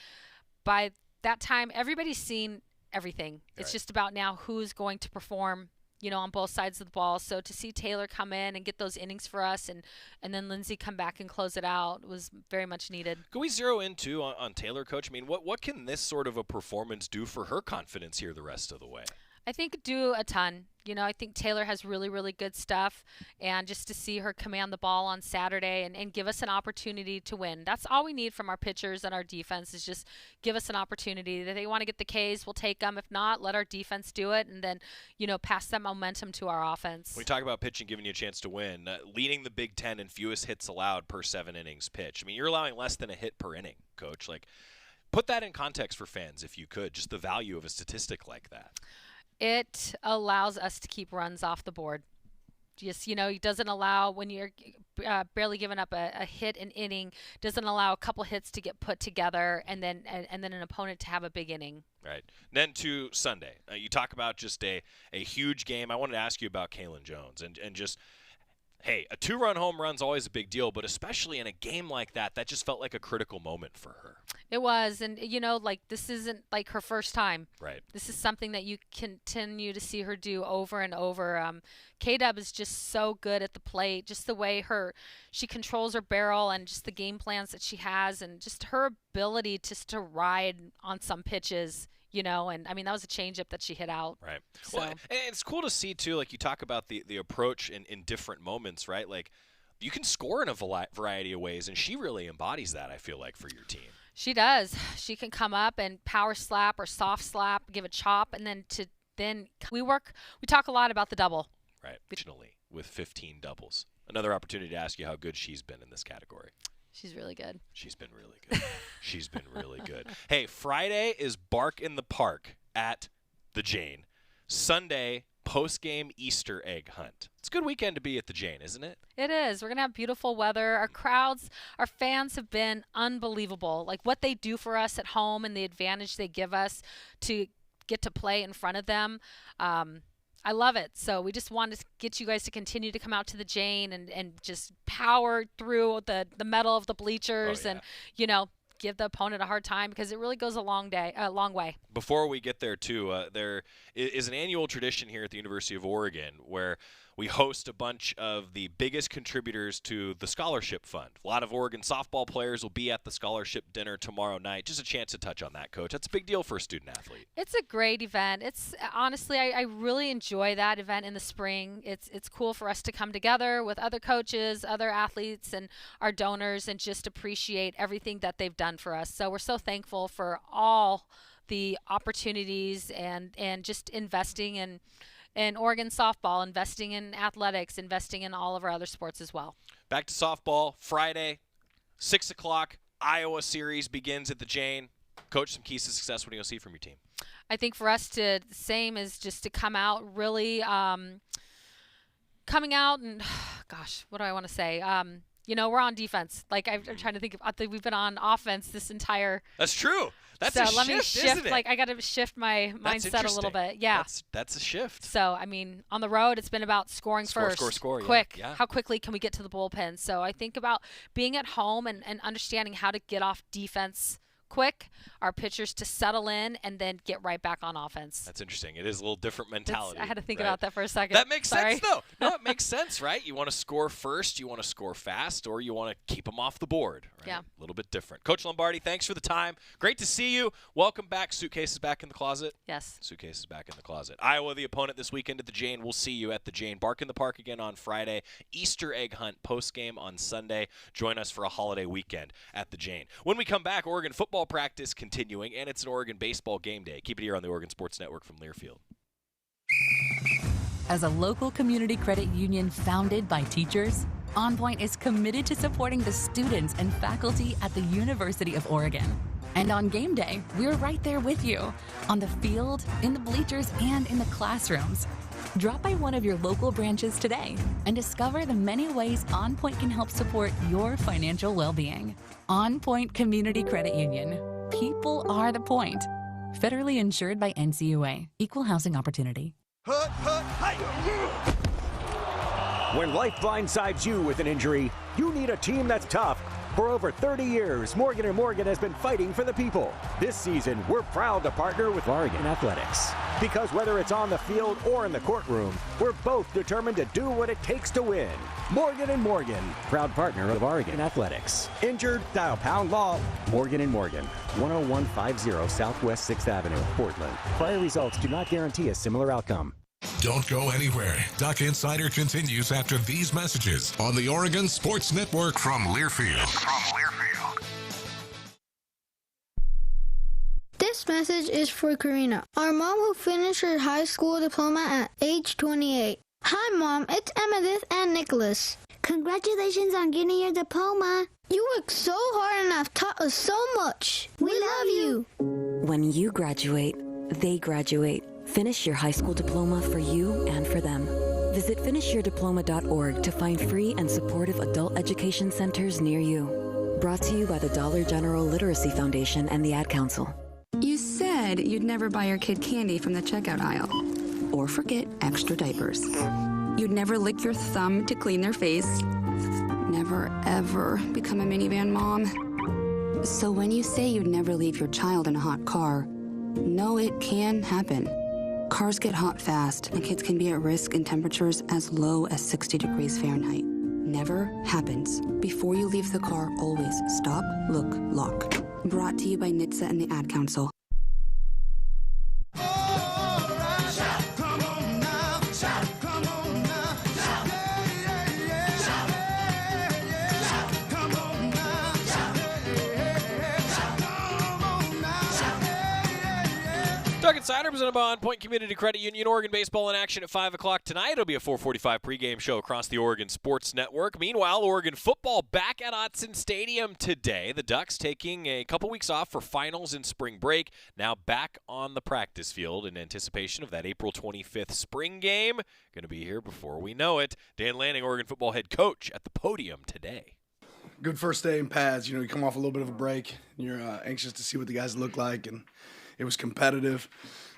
by that time, everybody's seen everything. It's just about now who's going to perform, you know, on both sides of the ball. So to see Taylor come in and get those innings for us and then Lindsay come back and close it out was very much needed. Can we zero in, too, on Taylor, Coach? I mean, what can this sort of a performance do for her confidence here the rest of the way? I think do a ton. You know, I think Taylor has really, really good stuff. And just to see her command the ball on Saturday and give us an opportunity to win. That's all we need from our pitchers and our defense is just give us an opportunity. If they want to get the Ks, we'll take them. If not, let our defense do it and then, you know, pass that momentum to our offense. When you talk about pitching giving you a chance to win, leading the Big Ten in fewest hits allowed per 7 innings pitch. I mean, you're allowing less than a hit per inning, Coach. Like, put that in context for fans if you could, just the value of a statistic like that. It allows us to keep runs off the board. Just, you know, it doesn't allow when you're barely giving up a hit an inning, doesn't allow a couple hits to get put together and then an opponent to have a big inning. Right. Then to Sunday. You talk about just a huge game. I wanted to ask you about Kaylin Jones and just, hey, a 2-run home run's always a big deal, but especially in a game like that just felt like a critical moment for her. It was, and you know, like this isn't like her first time. Right. This is something that you continue to see her do over and over. K-Dub is just so good at the plate, just the way she controls her barrel and just the game plans that she has and just her ability just to ride on some pitches. You know, and I mean, that was a changeup that she hit out. Right. So. Well, and it's cool to see, too, like you talk about the approach in different moments, right? Like, you can score in a variety of ways, and she really embodies that, I feel like, for your team. She does. She can come up and power slap or soft slap, give a chop, and then we talk a lot about the double. Right. Originally, with 15 doubles. Another opportunity to ask you how good she's been in this category. She's really good. She's been really good. She's been really good. Hey, Friday is Bark in the Park at the Jane. Sunday, post-game Easter egg hunt. It's a good weekend to be at the Jane, isn't it? It is. We're going to have beautiful weather. Our crowds, our fans have been unbelievable. Like what they do for us at home and the advantage they give us to get to play in front of them. I love it. So we just want to get you guys to continue to come out to the Jane and just power through the metal of the bleachers and, you know, give the opponent a hard time because it really goes a long way. Before we get there, too, there is an annual tradition here at the University of Oregon where we host a bunch of the biggest contributors to the scholarship fund. A lot of Oregon softball players will be at the scholarship dinner tomorrow night. Just a chance to touch on that, Coach. That's a big deal for a student athlete. It's a great event. It's honestly, I really enjoy that event in the spring. It's cool for us to come together with other coaches, other athletes, and our donors and just appreciate everything that they've done for us. So we're so thankful for all the opportunities and just investing in Oregon softball, investing in athletics, investing in all of our other sports as well. Back to softball, Friday, 6 o'clock, Iowa series begins at the Jane. Coach, some keys to success. What do you see from your team? I think for us the same is just to come out really coming out and, gosh, what do I want to say? You know, we're on defense. Like, I'm trying to think of, I think we've been on offense this entire. That's true. That's so a let shift, me shift, isn't it? Like, I got to shift my mindset a little bit. Yeah. That's a shift. So, I mean, on the road, it's been about scoring first. Score. Quick. Yeah. How quickly can we get to the bullpen? So, I think about being at home and understanding how to get off defense quick, our pitchers to settle in, and then get right back on offense. That's interesting. It is a little different mentality. I had to think right? about that for a second. That makes Sorry. sense, though. No, it makes sense, right? You want to score first, you want to score fast, or you want to keep them off the board. Right? Yeah. A little bit different. Coach Lombardi, thanks for the time. Great to see you. Welcome back. Suitcase is back in the closet? Yes. Suitcase is back in the closet. Iowa, the opponent this weekend at the Jane. We'll see you at the Jane. Bark in the Park again on Friday. Easter egg hunt post-game on Sunday. Join us for a holiday weekend at the Jane. When we come back, Oregon football practice continuing, and it's an Oregon baseball game day. Keep it here on the Oregon Sports Network from Learfield. As a local community credit union founded by teachers, OnPoint is committed to supporting the students and faculty at the University of Oregon. And on game day, we're right there with you, on the field, in the bleachers, and in the classrooms. Drop by one of your local branches today and discover the many ways OnPoint can help support your financial well-being. OnPoint Community Credit Union. People are the point. Federally insured by NCUA. Equal housing opportunity. When life blindsides you with an injury, you need a team that's tough. For over 30 years, Morgan & Morgan has been fighting for the people. This season, we're proud to partner with Oregon Athletics. Because whether it's on the field or in the courtroom, we're both determined to do what it takes to win. Morgan & Morgan, proud partner of Oregon Athletics. Injured? Dial pound law. Morgan & Morgan, 10150 Southwest 6th Avenue, Portland. Prior results do not guarantee a similar outcome. Don't go anywhere. Duck Insider continues after these messages on the Oregon Sports Network from Learfield. This message is for Karina, our mom who finished her high school diploma at age 28. Hi, Mom. It's Emmettith and Nicholas. Congratulations on getting your diploma. You worked so hard and have taught us so much. We love you. When you graduate, they graduate. Finish your high school diploma for you and for them. Visit finishyourdiploma.org to find free and supportive adult education centers near you. Brought to you by the Dollar General Literacy Foundation and the Ad Council. You said you'd never buy your kid candy from the checkout aisle. Or forget extra diapers. You'd never lick your thumb to clean their face. Never, ever become a minivan mom. So when you say you'd never leave your child in a hot car, know it can happen. Cars get hot fast, and kids can be at risk in temperatures as low as 60 degrees Fahrenheit. Never happens. Before you leave the car, always stop, look, lock. Brought to you by NHTSA and the Ad Council. Duck Insider presented by OnPoint Community Credit Union. Oregon baseball in action at 5 o'clock tonight. It'll be a 4:45 pregame show across the Oregon Sports Network. Meanwhile, Oregon football back at Autzen Stadium today. The Ducks taking a couple weeks off for finals and spring break. Now back on the practice field in anticipation of that April 25th spring game. Going to be here before we know it. Dan Lanning, Oregon football head coach, at the podium today. Good first day in pads. You come off a little bit of a break. You're anxious to see what the guys look like, and it was competitive.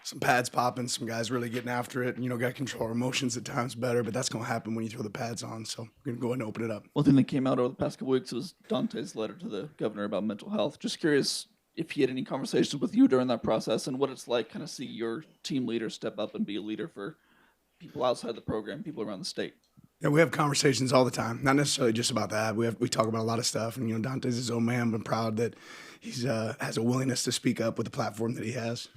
Some pads popping, some guys really getting after it. Got to control our emotions at times better, but that's going to happen when you throw the pads on. So we're going to go ahead and open it up. One thing that came out over the past couple weeks was Dante's letter to the governor about mental health. Just curious if he had any conversations with you during that process and what it's like kind of see your team leader step up and be a leader for people outside the program, people around the state. Yeah, we have conversations all the time, not necessarily just about that. We talk about a lot of stuff, and Dante's his own man. I'm proud that he's has a willingness to speak up with the platform that he has.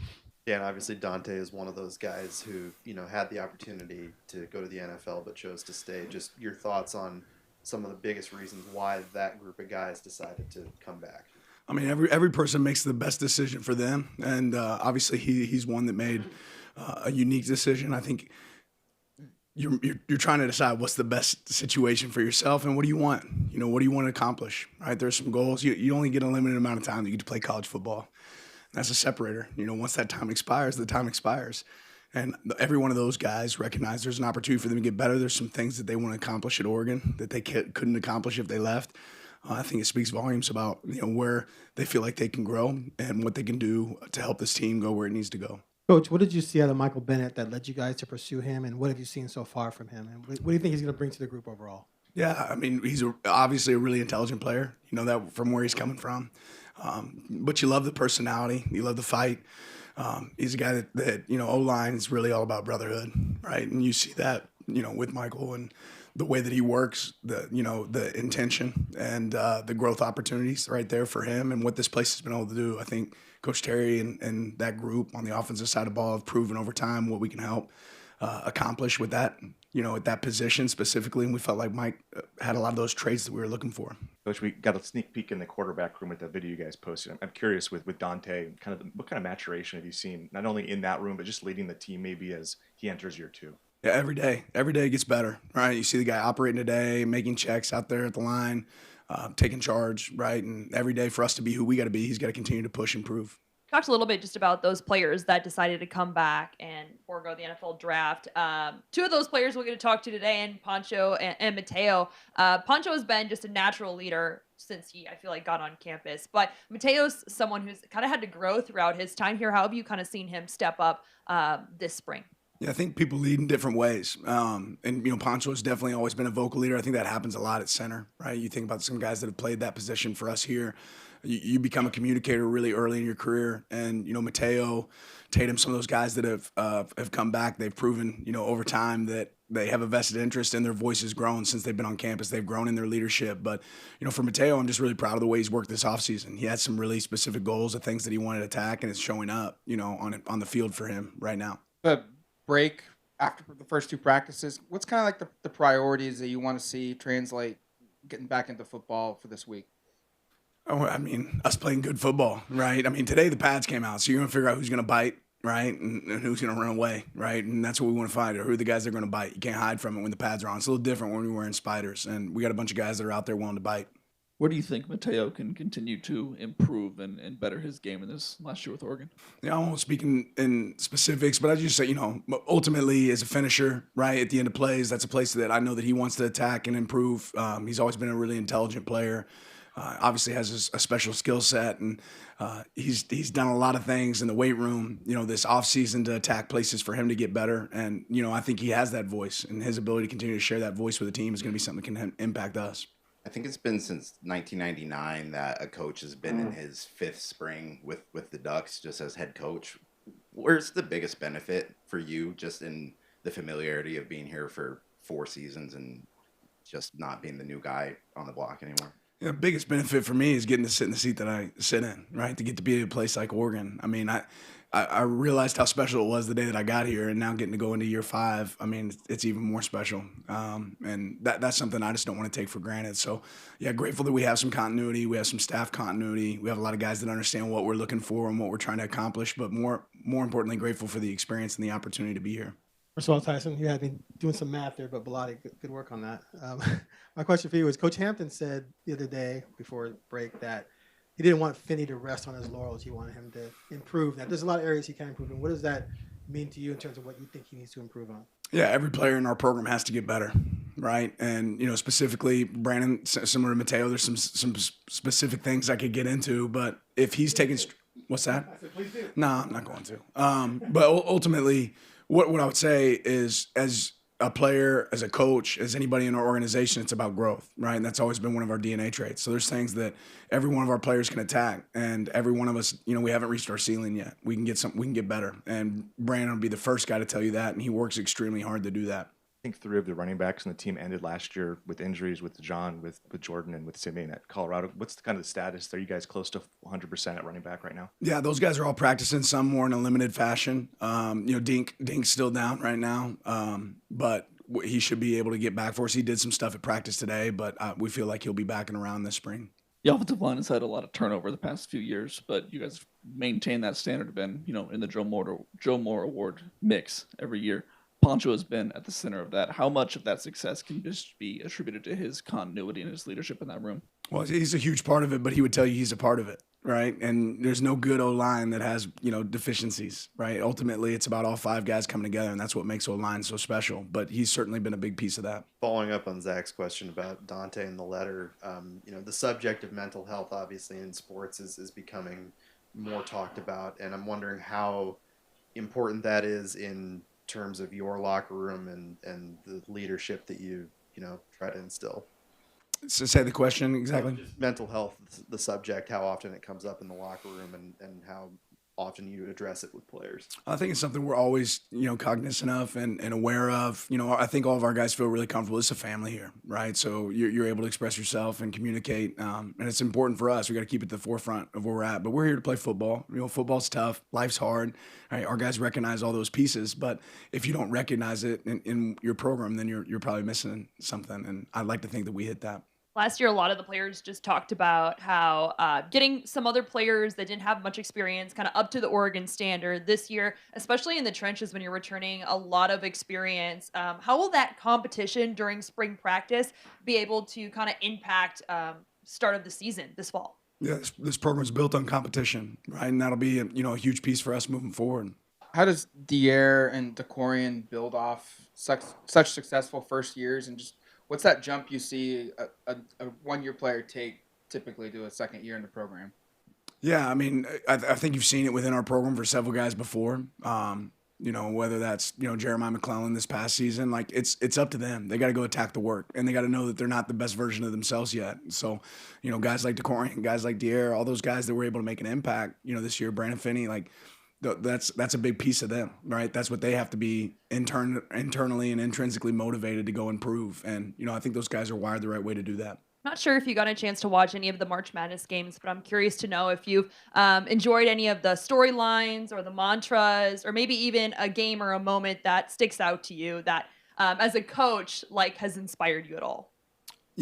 Yeah, and obviously Dante is one of those guys who had the opportunity to go to the NFL but chose to stay. Just your thoughts on some of the biggest reasons why that group of guys decided to come back. I mean, every person makes the best decision for them, and obviously he's one that made a unique decision. I think. You're trying to decide what's the best situation for yourself and what do you want? What do you want to accomplish? Right? There's some goals. You only get a limited amount of time that you get to play college football. That's a separator. Once that time expires, the time expires. And every one of those guys recognize there's an opportunity for them to get better. There's some things that they want to accomplish at Oregon that they couldn't accomplish if they left. I think it speaks volumes about where they feel like they can grow and what they can do to help this team go where it needs to go. Coach, what did you see out of Michael Bennett that led you guys to pursue him, and what have you seen so far from him? And what do you think he's going to bring to the group overall? Yeah, I mean, he's obviously a really intelligent player, that from where he's coming from. But you love the personality. You love the fight. He's a guy that O-line is really all about brotherhood, right? And you see that, with Michael and the way that he works, the intention and the growth opportunities right there for him and what this place has been able to do. I think Coach Terry and that group on the offensive side of the ball have proven over time what we can help accomplish with that, at that position specifically. And we felt like Mike had a lot of those traits that we were looking for. Coach, we got a sneak peek in the quarterback room with the video you guys posted. I'm curious with Dante, what kind of maturation have you seen, not only in that room, but just leading the team maybe as he enters year two? Yeah, every day it gets better, right? You see the guy operating today, making checks out there at the line, taking charge, right? And every day for us to be who we got to be, he's got to continue to push and prove. talked a little bit just about those players that decided to come back and forego the NFL draft. Two of those players we're going to talk to today, and Pancho and Mateo. Pancho has been just a natural leader since he, I feel like, got on campus. But Mateo's someone who's kind of had to grow throughout his time here. How have you kind of seen him step up this spring? Yeah, I think people lead in different ways. And, Pancho has definitely always been a vocal leader. I think that happens a lot at center, right? You think about some guys that have played that position for us here. You become a communicator really early in your career. And, Mateo, Tatum, some of those guys that have come back, they've proven, over time that they have a vested interest and their voice has grown since they've been on campus. They've grown in their leadership. But, for Mateo, I'm just really proud of the way he's worked this offseason. He had some really specific goals of things that he wanted to attack, and it's showing up, on the field for him right now. The break after the first two practices, what's kind of like the priorities that you want to see translate getting back into football for this week? Oh, us playing good football, right? Today the pads came out, so you're going to figure out who's going to bite, right? And who's going to run away, right? And that's what we want to find, or who are the guys that are going to bite. You can't hide from it when the pads are on. It's a little different when we're wearing spiders, and we got a bunch of guys that are out there willing to bite. Where do you think Mateo can continue to improve and better his game in this last year with Oregon? Yeah, I won't speak in specifics, but I just say, ultimately as a finisher, right, at the end of plays, that's a place that I know that he wants to attack and improve. He's always been a really intelligent player. Obviously has a special skill set, and he's done a lot of things in the weight room, this offseason to attack places for him to get better. And, I think he has that voice, and his ability to continue to share that voice with the team is going to be something that can impact us. I think it's been since 1999 that a coach has been in his fifth spring with the Ducks just as head coach. Where's the biggest benefit for you just in the familiarity of being here for 4 seasons and just not being the new guy on the block anymore? The biggest benefit for me is getting to sit in the seat that I sit in, right? To get to be at a place like Oregon. I realized how special it was the day that I got here, and now getting to go into year 5, it's even more special. And that's something I just don't want to take for granted. So, yeah, grateful that we have some continuity. We have some staff continuity. We have a lot of guys that understand what we're looking for and what we're trying to accomplish, but more importantly, grateful for the experience and the opportunity to be here. First of all, Tyson, you had me doing some math there, but Bellotti, good work on that. My question for you is, Coach Hampton said the other day before break that he didn't want Finney to rest on his laurels. He wanted him to improve. Now, there's a lot of areas he can improve in. What does that mean to you in terms of what you think he needs to improve on? Yeah, every player in our program has to get better, right? And, specifically Brandon, similar to Mateo, there's some specific things I could get into, but if he's taking – what's that? I said, please do. No, I'm not going to. But ultimately, what I would say is as a player, as a coach, as anybody in our organization, it's about growth, right? And that's always been one of our DNA traits. So there's things that every one of our players can attack, and every one of us, we haven't reached our ceiling yet. We can get better. And Brandon will be the first guy to tell you that, and he works extremely hard to do that. I think 3 of the running backs on the team ended last year with injuries, with John, with Jordan, and with Simeon at Colorado. What's kind of the status? Are you guys close to 100% at running back right now? Yeah, those guys are all practicing, some more in a limited fashion. Dink's still down right now, but he should be able to get back for us. He did some stuff at practice today, but we feel like he'll be back and around this spring. The offensive line has had a lot of turnover the past few years, but you guys maintain that standard of been, in the Joe Moore Award mix every year. Pancho has been at the center of that. How much of that success can just be attributed to his continuity and his leadership in that room? Well, he's a huge part of it, but he would tell you he's a part of it, right? And there's no good O-line that has, deficiencies, right? Ultimately, it's about all 5 guys coming together, and that's what makes O-line so special. But he's certainly been a big piece of that. Following up on Zach's question about Dante and the letter, the subject of mental health, obviously, in sports is becoming more talked about, and I'm wondering how important that is in terms of your locker room and the leadership that you try to instill. So say the question exactly. Just mental health, the subject, how often it comes up in the locker room and how often you address it with players. I think it's something we're always, cognizant of and aware of. I think all of our guys feel really comfortable. It's a family here, right? So you're able to express yourself and communicate. And it's important for us. We got to keep it at the forefront of where we're at. But we're here to play football. Football's tough. Life's hard. Right? Our guys recognize all those pieces. But if you don't recognize it in your program, then you're probably missing something. And I'd like to think that we hit that. Last year, a lot of the players just talked about how getting some other players that didn't have much experience kind of up to the Oregon standard this year, especially in the trenches when you're returning a lot of experience. How will that competition during spring practice be able to kind of impact start of the season this fall? Yeah, this program's built on competition, right? And that'll be a huge piece for us moving forward. How does Dier and DeCorian build off such successful first years, and just what's that jump you see a one-year player take typically to a second year in the program? Yeah, I mean, I think you've seen it within our program for several guys before. Whether that's Jeremiah McClellan this past season, like it's up to them. They got to go attack the work, and they got to know that they're not the best version of themselves yet. So, guys like DeCorian, guys like Dier, all those guys that were able to make an impact, this year, Brandon Finney, like that's a big piece of them, right? That's what they have to be internally and intrinsically motivated to go improve. And I think those guys are wired the right way to do that. Not sure if you got a chance to watch any of the March Madness games, but I'm curious to know if you've enjoyed any of the storylines or the mantras, or maybe even a game or a moment that sticks out to you that, as a coach, has inspired you at all.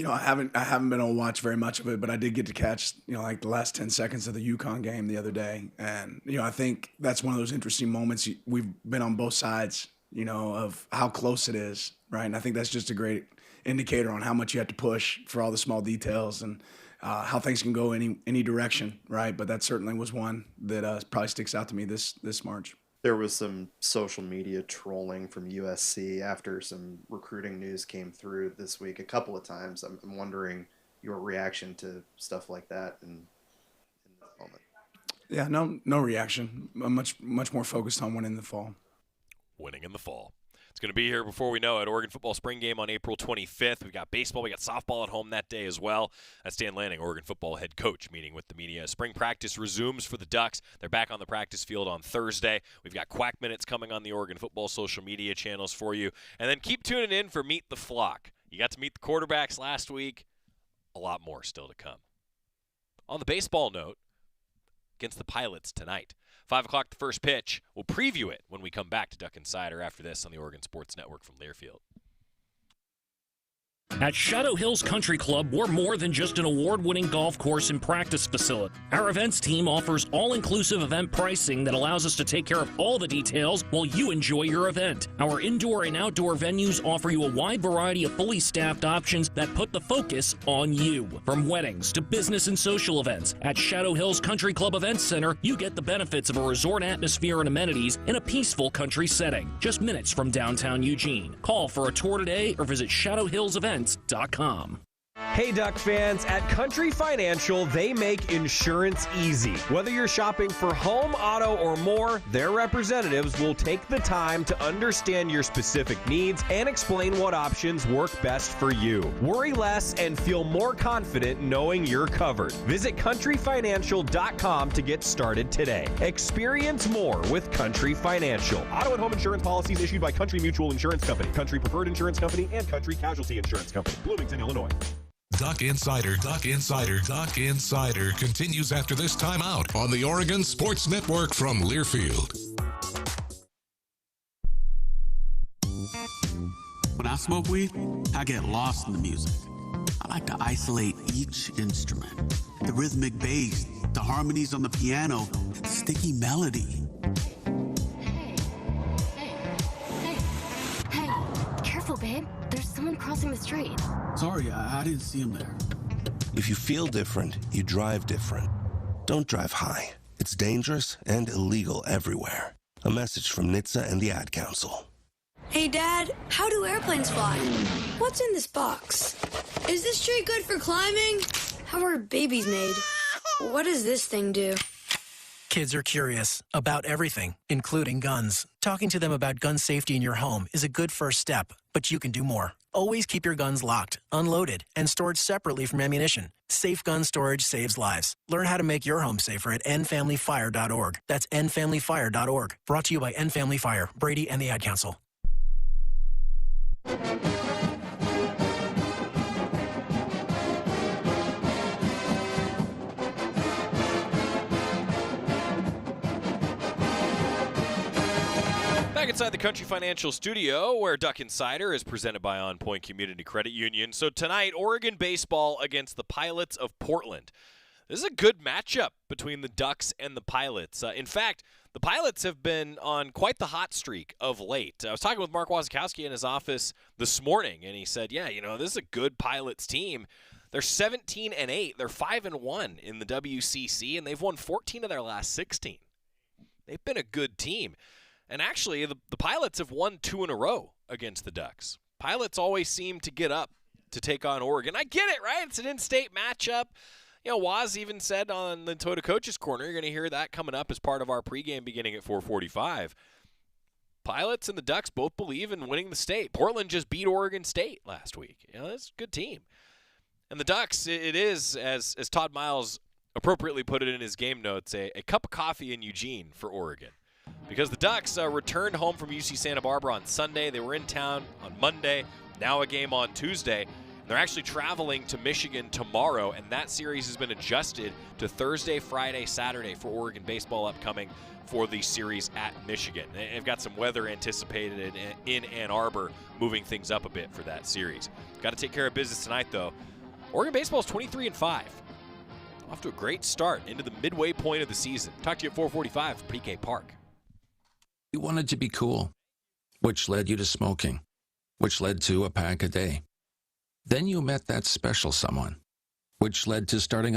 I haven't been able to watch very much of it, but I did get to catch the last 10 seconds of the UConn game the other day, and I think that's one of those interesting moments. We've been on both sides, of how close it is, right? And I think that's just a great indicator on how much you have to push for all the small details and how things can go any direction, right? But that certainly was one that probably sticks out to me this March. There was some social media trolling from USC after some recruiting news came through this week a couple of times. I'm wondering your reaction to stuff like that in this moment. Yeah, no reaction. I'm much more focused on winning in the fall. Winning in the fall. It's going to be here before we know it. Oregon football spring game on April 25th. We got baseball. We got softball at home that day as well. That's Dan Lanning, Oregon football head coach, meeting with the media. Spring practice resumes for the Ducks. They're back on the practice field on Thursday. We've got Quack Minutes coming on the Oregon football social media channels for you. And then keep tuning in for Meet the Flock. You got to meet the quarterbacks last week. A lot more still to come. On the baseball note, against the Pilots tonight. 5 o'clock, the first pitch. We'll preview it when we come back to Duck Insider after this on the Oregon Sports Network from Learfield. At Shadow Hills Country Club, we're more than just an award-winning golf course and practice facility. Our events team offers all-inclusive event pricing that allows us to take care of all the details while you enjoy your event. Our indoor and outdoor venues offer you a wide variety of fully staffed options that put the focus on you. From weddings to business and social events, at Shadow Hills Country Club Events Center, you get the benefits of a resort atmosphere and amenities in a peaceful country setting, just minutes from downtown Eugene. Call for a tour today or visit shadowhillsevents.com. Hey Duck fans, at Country Financial, they make insurance easy. Whether you're shopping for home, auto, or more, their representatives will take the time to understand your specific needs and explain what options work best for you. Worry less and feel more confident knowing you're covered. Visit countryfinancial.com to get started today. Experience more with Country Financial. Auto and home insurance policies issued by Country Mutual Insurance Company, Country Preferred Insurance Company, and Country Casualty Insurance Company, Bloomington, Illinois. Duck Insider continues after this timeout on the Oregon Sports Network from Learfield. When I smoke weed, I get lost in the music. I like to isolate each instrument. The rhythmic bass, the harmonies on the piano, the sticky melody. Hey, careful, babe. There's someone crossing the street. Sorry, I didn't see him there. If you feel different, you drive different. Don't drive high. It's dangerous and illegal everywhere. A message from NHTSA and the Ad Council. Hey, Dad, how do airplanes fly? What's in this box? Is this tree good for climbing? How are babies made? What does this thing do? Kids are curious about everything, including guns. Talking to them about gun safety in your home is a good first step, but you can do more. Always keep your guns locked, unloaded, and stored separately from ammunition. Safe gun storage saves lives. Learn how to make your home safer at endfamilyfire.org. That's endfamilyfire.org. Brought to you by End Family Fire, Brady, and the Ad Council. Back inside the Country Financial Studio, where Duck Insider is presented by OnPoint Community Credit Union. So tonight, Oregon baseball against the Pilots of Portland. This is a good matchup between the Ducks and the Pilots. In fact, the Pilots have been on quite the hot streak of late. I was talking with Mark Wazakowski in his office this morning, and he said, yeah, this is a good Pilots team. They're 17-8. They're 5-1 in the WCC, and they've won 14 of their last 16. They've been a good team. And actually, the Pilots have won 2 in a row against the Ducks. Pilots always seem to get up to take on Oregon. I get it, right? It's an in-state matchup. You know, Waz even said on the Toyota Coaches Corner, you're going to hear that coming up as part of our pregame beginning at 4:45. Pilots and the Ducks both believe in winning the state. Portland just beat Oregon State last week. You know, that's a good team. And the Ducks, it is, as Todd Miles appropriately put it in his game notes, a cup of coffee in Eugene for Oregon. Because the Ducks returned home from UC Santa Barbara on Sunday. They were in town on Monday, now a game on Tuesday. They're actually traveling to Michigan tomorrow, and that series has been adjusted to Thursday, Friday, Saturday for Oregon baseball upcoming for the series at Michigan. They've got some weather anticipated in Ann Arbor, moving things up a bit for that series. Got to take care of business tonight, though. Oregon baseball is 23-5. Off to a great start into the midway point of the season. Talk to you at 4:45 for PK Park. You wanted to be cool, which led you to smoking, which led to a pack a day. Then you met that special someone, which led to starting a